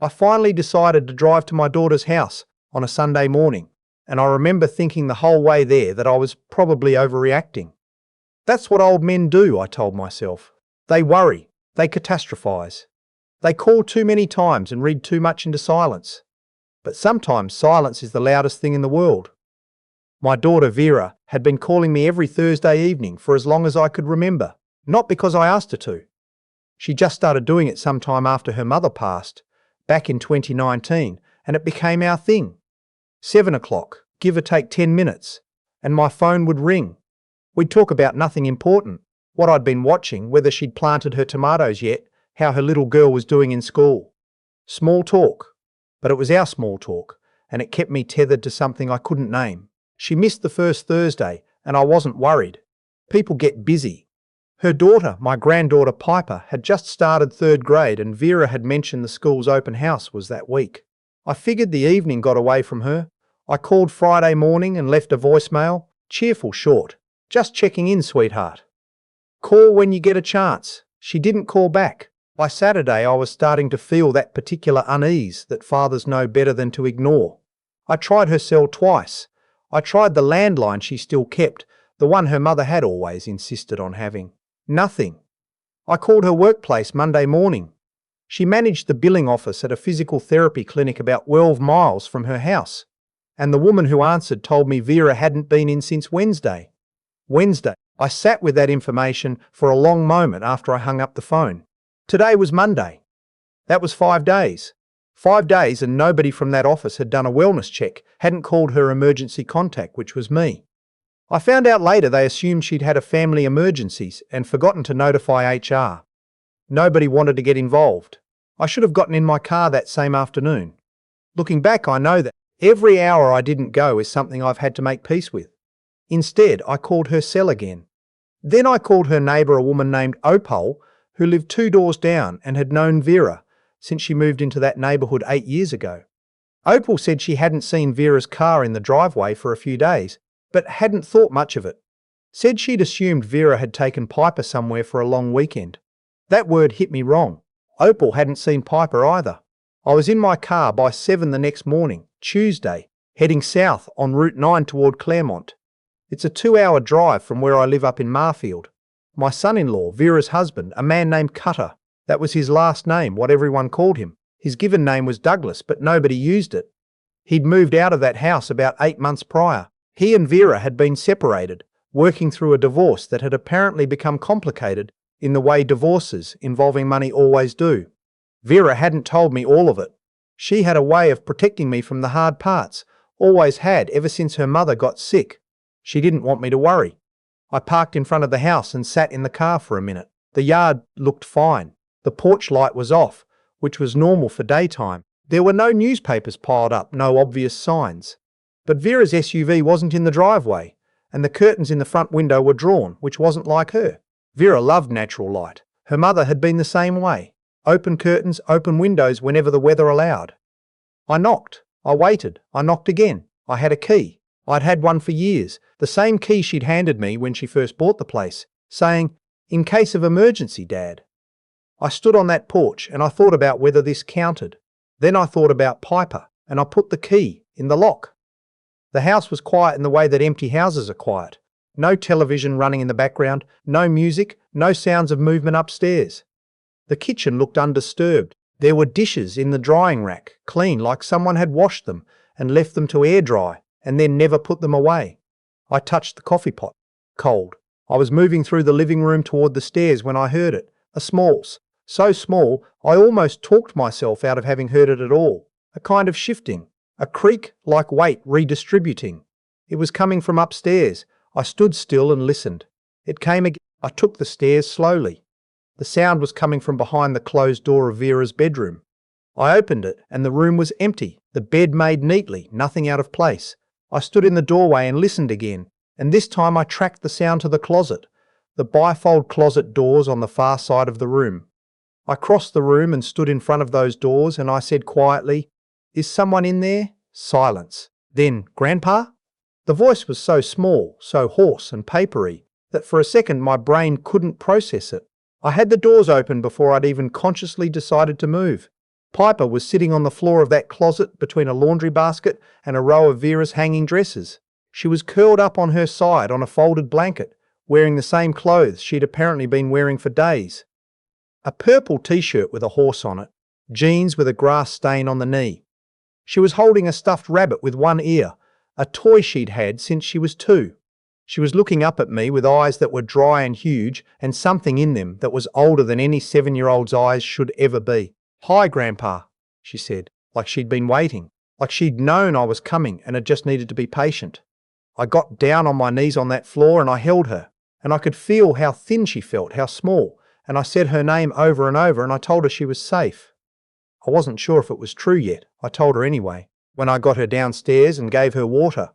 I finally decided to drive to my daughter's house on a Sunday morning, and I remember thinking the whole way there that I was probably overreacting. That's what old men do, I told myself. They worry, they catastrophize. They call too many times and read too much into silence. But sometimes silence is the loudest thing in the world. My daughter Vera had been calling me every Thursday evening for as long as I could remember, not because I asked her to. She just started doing it sometime after her mother passed, back in 2019, and it became our thing. 7 o'clock, give or take 10 minutes, and my phone would ring. We'd talk about nothing important, what I'd been watching, whether she'd planted her tomatoes yet, how her little girl was doing in school. Small talk, but it was our small talk, and it kept me tethered to something I couldn't name. She missed the first Thursday, and I wasn't worried. People get busy. Her daughter, my granddaughter Piper, had just started 3rd grade, and Vera had mentioned the school's open house was that week. I figured the evening got away from her. I called Friday morning and left a voicemail, cheerful short. Just checking in, sweetheart. Call when you get a chance. She didn't call back. By Saturday, I was starting to feel that particular unease that fathers know better than to ignore. I tried her cell twice. I tried the landline she still kept, the one her mother had always insisted on having. Nothing. I called her workplace Monday morning. She managed the billing office at a physical therapy clinic about 12 miles from her house. And the woman who answered told me Vera hadn't been in since Wednesday. I sat with that information for a long moment after I hung up the phone. Today was Monday. That was 5 days. 5 days and nobody from that office had done a wellness check, hadn't called her emergency contact, which was me. I found out later they assumed she'd had a family emergencies and forgotten to notify HR. Nobody wanted to get involved. I should have gotten in my car that same afternoon. Looking back, I know that every hour I didn't go is something I've had to make peace with. Instead, I called her cell again. Then I called her neighbour, a woman named Opal, who lived 2 doors down and had known Vera since she moved into that neighbourhood 8 years ago. Opal said she hadn't seen Vera's car in the driveway for a few days, but hadn't thought much of it. Said she'd assumed Vera had taken Piper somewhere for a long weekend. That word hit me wrong. Opal hadn't seen Piper either. I was in my car by 7 the next morning, Tuesday, heading south on Route 9 toward Claremont. It's a 2-hour drive from where I live up in Marfield. My son-in-law, Vera's husband, a man named Cutter. That was his last name, what everyone called him. His given name was Douglas, but nobody used it. He'd moved out of that house about 8 months prior. He and Vera had been separated, working through a divorce that had apparently become complicated in the way divorces involving money always do. Vera hadn't told me all of it. She had a way of protecting me from the hard parts, always had ever since her mother got sick. She didn't want me to worry. I parked in front of the house and sat in the car for a minute. The yard looked fine. The porch light was off, which was normal for daytime. There were no newspapers piled up, no obvious signs. But Vera's SUV wasn't in the driveway, and the curtains in the front window were drawn, which wasn't like her. Vera loved natural light. Her mother had been the same way. Open curtains, open windows whenever the weather allowed. I knocked. I waited. I knocked again. I had a key. I'd had one for years, the same key she'd handed me when she first bought the place, saying, "In case of emergency, Dad." I stood on that porch and I thought about whether this counted. Then I thought about Piper, and I put the key in the lock. The house was quiet in the way that empty houses are quiet. No television running in the background, no music, no sounds of movement upstairs. The kitchen looked undisturbed. There were dishes in the drying rack, clean like someone had washed them and left them to air dry, and then never put them away. I touched the coffee pot. Cold. I was moving through the living room toward the stairs when I heard it. A smalls. So small, I almost talked myself out of having heard it at all. A kind of shifting. A creak like weight redistributing. It was coming from upstairs. I stood still and listened. It came again. I took the stairs slowly. The sound was coming from behind the closed door of Vera's bedroom. I opened it, and the room was empty. The bed made neatly, nothing out of place. I stood in the doorway and listened again, and this time I tracked the sound to the closet, the bifold closet doors on the far side of the room. I crossed the room and stood in front of those doors, and I said quietly, "Is someone in there?" Silence. Then, "Grandpa?" The voice was so small, so hoarse and papery, that for a second my brain couldn't process it. I had the doors open before I'd even consciously decided to move. Piper was sitting on the floor of that closet between a laundry basket and a row of Vera's hanging dresses. She was curled up on her side on a folded blanket, wearing the same clothes she'd apparently been wearing for days. A purple t-shirt with a horse on it, jeans with a grass stain on the knee. She was holding a stuffed rabbit with one ear, a toy she'd had since she was 2. She was looking up at me with eyes that were dry and huge and something in them that was older than any 7-year-old's eyes should ever be. "Hi, Grandpa," she said, like she'd been waiting, like she'd known I was coming and had just needed to be patient. I got down on my knees on that floor and I held her, and I could feel how thin she felt, how small, and I said her name over and over and I told her she was safe. I wasn't sure if it was true yet. I told her anyway, when I got her downstairs and gave her water.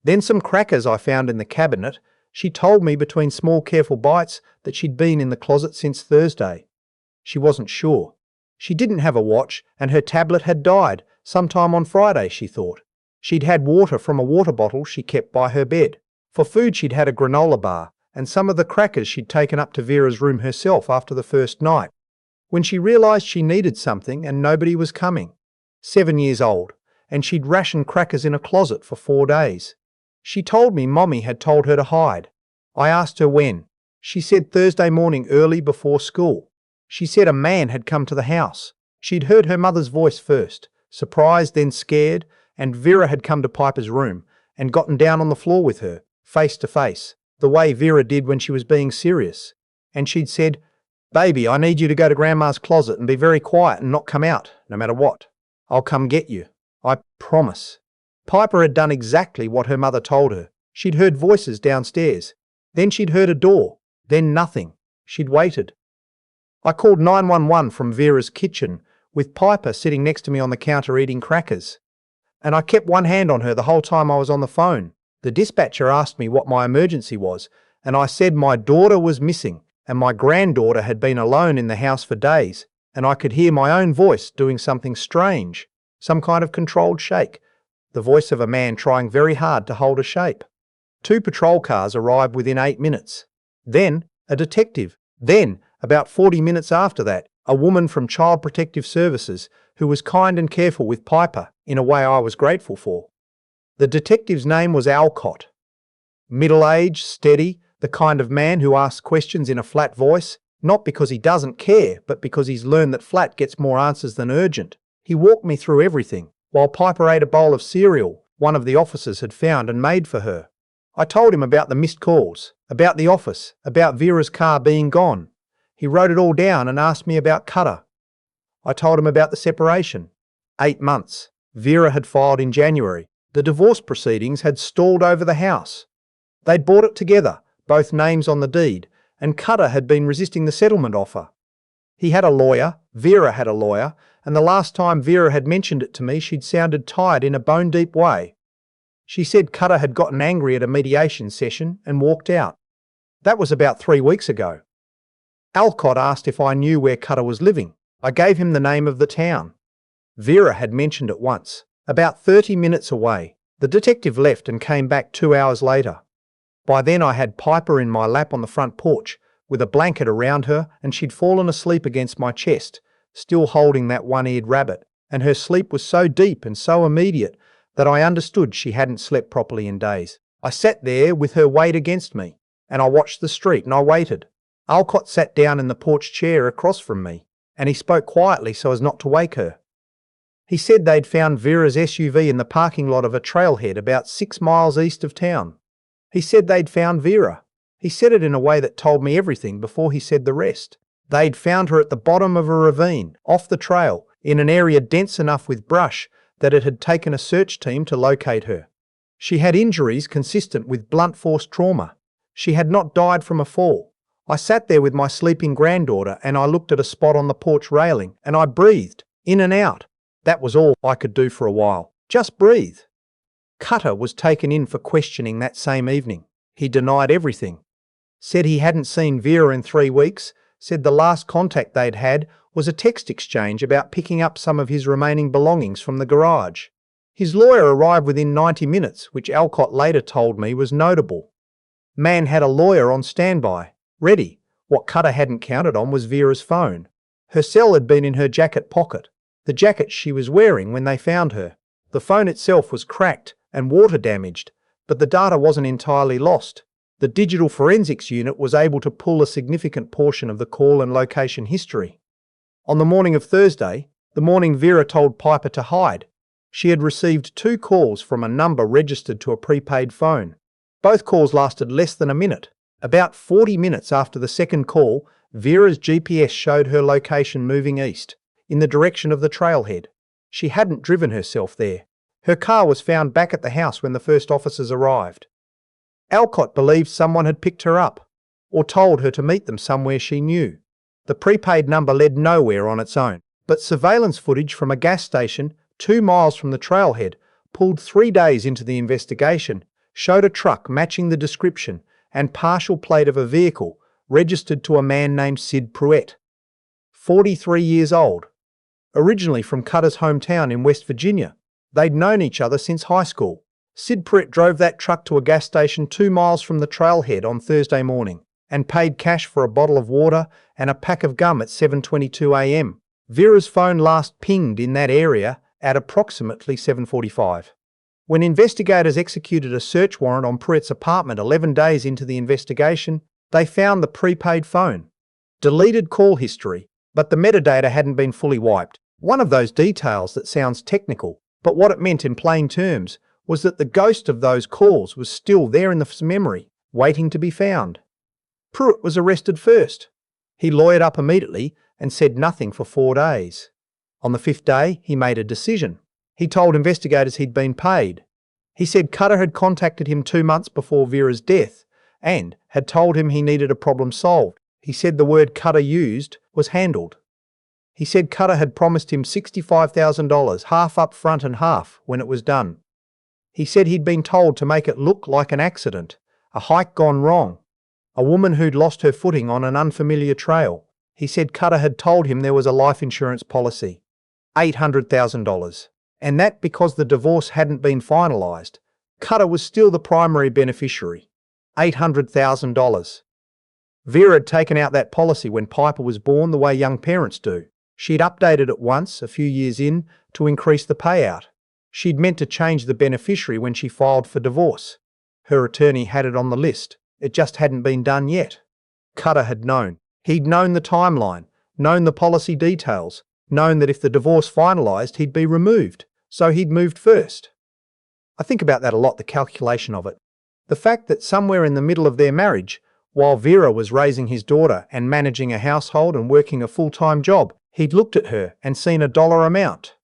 Then some crackers I found in the cabinet. She told me between small careful bites that she'd been in the closet since Thursday. She wasn't sure. She didn't have a watch and her tablet had died sometime on Friday, she thought. She'd had water from a water bottle she kept by her bed. For food she'd had a granola bar and some of the crackers she'd taken up to Vera's room herself after the first night, when she realised she needed something and nobody was coming. 7 years old, and she'd rationed crackers in a closet for 4 days. She told me Mommy had told her to hide. I asked her when. She said Thursday morning early before school. She said a man had come to the house. She'd heard her mother's voice first, surprised then scared, and Vera had come to Piper's room and gotten down on the floor with her, face to face, the way Vera did when she was being serious. And she'd said, "Baby, I need you to go to Grandma's closet and be very quiet and not come out, no matter what. I'll come get you. I promise." Piper had done exactly what her mother told her. She'd heard voices downstairs. Then she'd heard a door. Then nothing. She'd waited. I called 911 from Vera's kitchen, with Piper sitting next to me on the counter eating crackers. And I kept one hand on her the whole time I was on the phone. The dispatcher asked me what my emergency was, and I said my daughter was missing, and my granddaughter had been alone in the house for days, and I could hear my own voice doing something strange, some kind of controlled shake, the voice of a man trying very hard to hold a shape. 2 patrol cars arrived within 8 minutes. Then, a detective. Then, about 40 minutes after that, a woman from Child Protective Services who was kind and careful with Piper in a way I was grateful for. The detective's name was Alcott. Middle-aged, steady, the kind of man who asks questions in a flat voice, not because he doesn't care, but because he's learned that flat gets more answers than urgent. He walked me through everything, while Piper ate a bowl of cereal one of the officers had found and made for her. I told him about the missed calls, about the office, about Vera's car being gone. He wrote it all down and asked me about Cutter. I told him about the separation. 8 months. Vera had filed in January. The divorce proceedings had stalled over the house. They'd bought it together, both names on the deed, and Cutter had been resisting the settlement offer. He had a lawyer, Vera had a lawyer, and the last time Vera had mentioned it to me she'd sounded tired in a bone-deep way. She said Cutter had gotten angry at a mediation session and walked out. That was about 3 weeks ago. Alcott asked if I knew where Cutter was living. I gave him the name of the town. Vera had mentioned it once, about 30 minutes away. The detective left and came back 2 hours later. By then I had Piper in my lap on the front porch, with a blanket around her, and she'd fallen asleep against my chest, still holding that one-eared rabbit, and her sleep was so deep and so immediate that I understood she hadn't slept properly in days. I sat there with her weight against me, and I watched the street and I waited. Alcott sat down in the porch chair across from me, and he spoke quietly so as not to wake her. He said they'd found Vera's SUV in the parking lot of a trailhead about 6 miles east of town. He said they'd found Vera. He said it in a way that told me everything before he said the rest. They'd found her at the bottom of a ravine, off the trail, in an area dense enough with brush that it had taken a search team to locate her. She had injuries consistent with blunt force trauma. She had not died from a fall. I sat there with my sleeping granddaughter and I looked at a spot on the porch railing and I breathed, in and out. That was all I could do for a while. Just breathe. Cutter was taken in for questioning that same evening. He denied everything. Said he hadn't seen Vera in 3 weeks, said the last contact they'd had was a text exchange about picking up some of his remaining belongings from the garage. His lawyer arrived within 90 minutes, which Alcott later told me was notable. Man had a lawyer on standby, ready. What Cutter hadn't counted on was Vera's phone. Her cell had been in her jacket pocket. the jacket she was wearing when they found her. The phone itself was cracked and water damaged, but the data wasn't entirely lost. The digital forensics unit was able to pull a significant portion of the call and location history. On the morning of Thursday, the morning Vera told Piper to hide, she had received 2 calls from a number registered to a prepaid phone. Both calls lasted less than a minute. About 40 minutes after the second call, Vera's GPS showed her location moving east, in the direction of the trailhead. She hadn't driven herself there. Her car was found back at the house when the first officers arrived. Alcott believed someone had picked her up, or told her to meet them somewhere she knew. The prepaid number led nowhere on its own, but surveillance footage from a gas station 2 miles from the trailhead, pulled 3 days into the investigation, showed a truck matching the description and partial plate of a vehicle registered to a man named Sid Pruitt, 43 years old. Originally from Cutter's hometown in West Virginia, they'd known each other since high school. Sid Pruitt drove that truck to a gas station 2 miles from the trailhead on Thursday morning and paid cash for a bottle of water and a pack of gum at 7:22 a.m. Vera's phone last pinged in that area at approximately 7:45. When investigators executed a search warrant on Pruitt's apartment 11 days into the investigation, they found the prepaid phone. Deleted call history, but the metadata hadn't been fully wiped. One of those details that sounds technical, but what it meant in plain terms was that the ghost of those calls was still there in the memory, waiting to be found. Pruitt was arrested first. He lawyered up immediately and said nothing for 4 days. On the 5th day, he made a decision. He told investigators he'd been paid. He said Cutter had contacted him 2 months before Vera's death and had told him he needed a problem solved. He said the word Cutter used was handled. He said Cutter had promised him $65,000, half up front and half when it was done. He said he'd been told to make it look like an accident, a hike gone wrong, a woman who'd lost her footing on an unfamiliar trail. He said Cutter had told him there was a life insurance policy, $800,000, and that because the divorce hadn't been finalised, Cutter was still the primary beneficiary, $800,000. Vera had taken out that policy when Piper was born the way young parents do. She'd updated it once, a few years in, to increase the payout. She'd meant to change the beneficiary when she filed for divorce. Her attorney had it on the list. It just hadn't been done yet. Cutter had known. He'd known the timeline, known the policy details, known that if the divorce finalised, he'd be removed. So he'd moved first. I think about that a lot, the calculation of it. The fact that somewhere in the middle of their marriage, while Vera was raising his daughter and managing a household and working a full-time job, he'd looked at her and seen a dollar amount.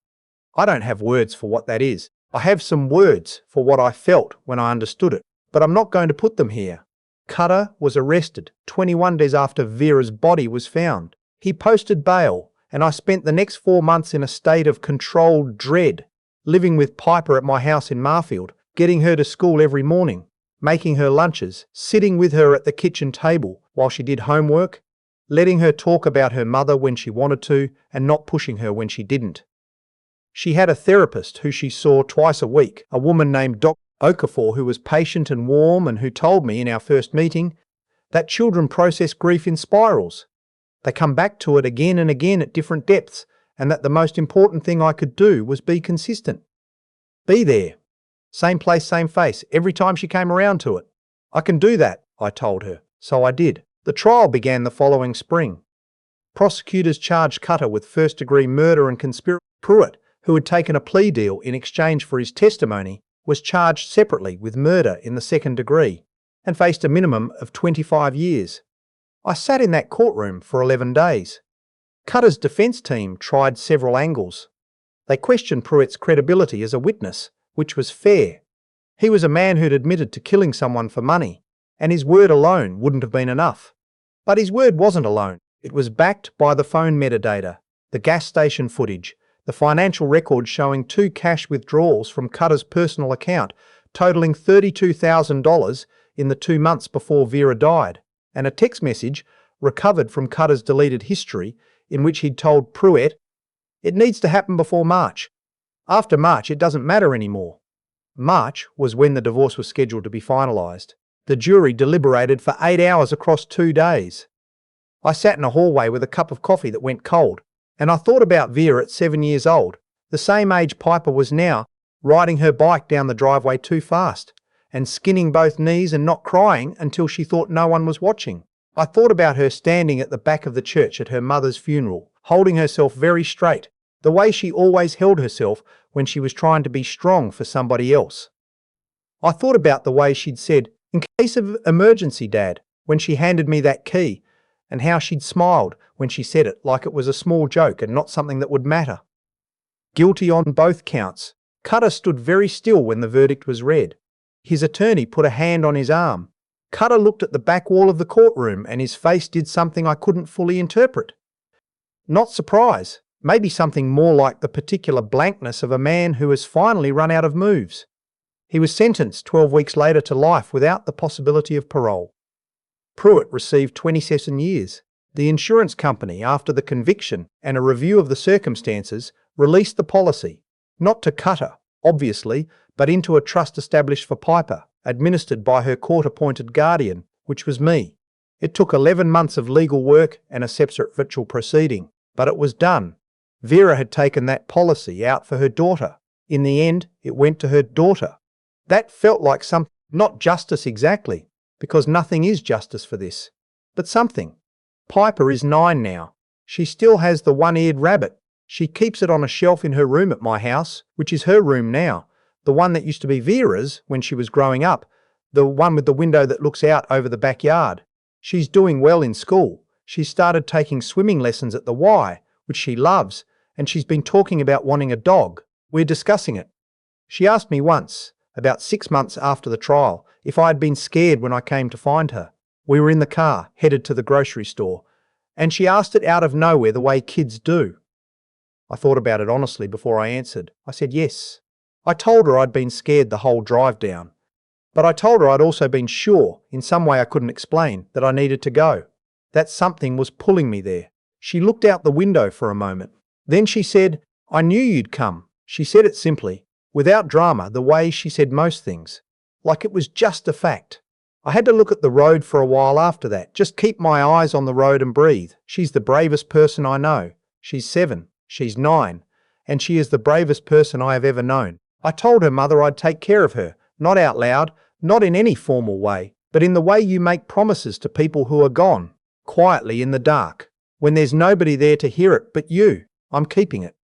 I don't have words for what that is. I have some words for what I felt when I understood it, but I'm not going to put them here. Cutter was arrested 21 days after Vera's body was found. He posted bail, and I spent the next 4 months in a state of controlled dread, living with Piper at my house in Marfield, getting her to school every morning, making her lunches, sitting with her at the kitchen table while she did homework, letting her talk about her mother when she wanted to and not pushing her when she didn't. She had a therapist who she saw twice a week, a woman named Dr. Okafor who was patient and warm and who told me in our first meeting that children process grief in spirals. They come back to it again and again at different depths, and that the most important thing I could do was be consistent. Be there. Same place, same face, every time she came around to it. I can do that, I told her. So I did. The trial began the following spring. Prosecutors charged Cutter with first-degree murder and conspiracy. Pruitt, who had taken a plea deal in exchange for his testimony, was charged separately with murder in the second degree and faced a minimum of 25 years. I sat in that courtroom for 11 days. Cutter's defence team tried several angles. They questioned Pruitt's credibility as a witness, which was fair. He was a man who'd admitted to killing someone for money, and his word alone wouldn't have been enough. But his word wasn't alone. It was backed by the phone metadata, the gas station footage, the financial records showing 2 cash withdrawals from Cutter's personal account, totaling $32,000 in the 2 months before Vera died, and a text message recovered from Cutter's deleted history in which he'd told Pruitt, "It needs to happen before March. After March, it doesn't matter anymore." March was when the divorce was scheduled to be finalised. The jury deliberated for 8 hours across 2 days. I sat in a hallway with a cup of coffee that went cold, And I thought about Vera at 7 years old, the same age Piper was now, riding her bike down the driveway too fast, and skinning both knees and not crying until she thought no one was watching. I thought about her standing at the back of the church at her mother's funeral, holding herself very straight, the way she always held herself when she was trying to be strong for somebody else. I thought about the way she'd said, "In case of emergency, Dad," when she handed me that key, and how she'd smiled when she said it like it was a small joke and not something that would matter. Guilty on both counts. Cutter stood very still when the verdict was read. His attorney put a hand on his arm. Cutter looked at the back wall of the courtroom and his face did something I couldn't fully interpret. Not surprise, maybe something more like the particular blankness of a man who has finally run out of moves. He was sentenced 12 weeks later to life without the possibility of parole. Pruitt received 27 years. The insurance company, after the conviction and a review of the circumstances, released the policy, not to Cutter, obviously, but into a trust established for Piper, administered by her court-appointed guardian, which was me. It took 11 months of legal work and a separate virtual proceeding, but it was done. Vera had taken that policy out for her daughter. In the end, it went to her daughter. That felt like something, not justice exactly, because nothing is justice for this, but something. Piper is 9 now. She still has the one-eared rabbit. She keeps it on a shelf in her room at my house, which is her room now, the one that used to be Vera's when she was growing up, the one with the window that looks out over the backyard. She's doing well in school. She's started taking swimming lessons at the Y, which she loves, and she's been talking about wanting a dog. We're discussing it. She asked me once, about 6 months after the trial, if I had been scared when I came to find her. We were in the car, headed to the grocery store, and she asked it out of nowhere the way kids do. I thought about it honestly before I answered. I said yes. I told her I'd been scared the whole drive down, but I told her I'd also been sure, in some way I couldn't explain, that I needed to go. That something was pulling me there. She looked out the window for a moment. Then she said, "I knew you'd come." She said it simply, without drama, the way she said most things, like it was just a fact. I had to look at the road for a while after that, just keep my eyes on the road and breathe. She's the bravest person I know. She's 7, she's 9, and she is the bravest person I have ever known. I told her mother I'd take care of her, not out loud, not in any formal way, but in the way you make promises to people who are gone, quietly in the dark. When there's nobody there to hear it but you, I'm keeping it.